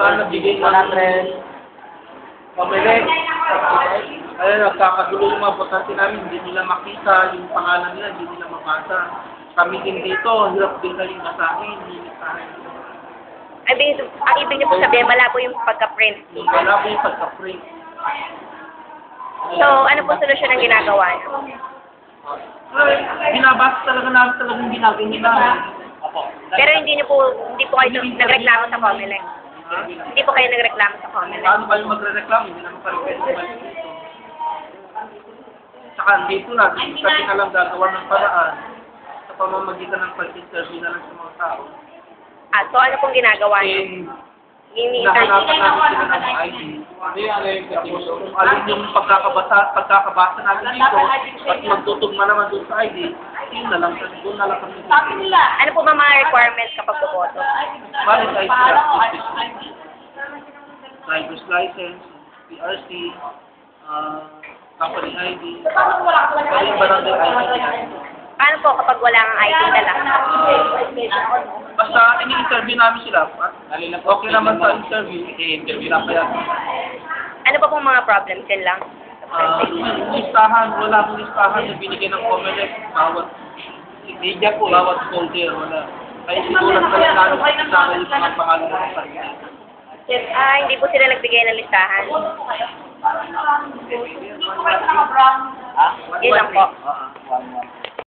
Saan nabigay ng 100. Comelec? Ayun, nagkakagulo yung mga botante namin, hindi nila makita yung pangalan nila, hindi nila mabasa. Kami din dito, hirap din kaling basahin, hindi basahin. Ang ibig niyo po sabihin, malabo yung pagka-print. Wala po yung pagka-print. So, ano po solusyon ang ginagawa niyo? Ay, binabasa talaga namin talagang ginagawin namin. Pero hindi po kayo nagreklamo sa Comelec. Ha? Hindi po kayo nagreklamo sa Comelec. Paano ba yung magre-reklamo? Hindi naman pa rin pwede bumalik dito. Tsaka dito na, kasi na lang gagawa ng paraan sa pamamagitan ng pag-interview na lang sa mga tao. So ano pong ginagawa niyo? Hinahanapan namin sila ng ID. Kung alin yung pagkakabasa natin dito, at magtutugma naman doon sa ID, yun na lang, doon na lang kami. Ano po ba mga requirements kapag buboto? Valid ID, driver's license, PRC, company ID, kaya yung barangay ID. Paano po kapag wala kang ID dala? Basta ini-interview namin sila, at okay naman sa interview, i-interview na pa yan. Ano pa pong mga problems yun lang? Listahan, wala akong listahan na binigyan ng Comelec, bawat media po, bawat folder, wala. Kaya sinulat na lang namin sa listahan yung mga pangalan ng sarili. Hindi po sila nagbigay ng listahan. Ha? Yun lang po. Oo.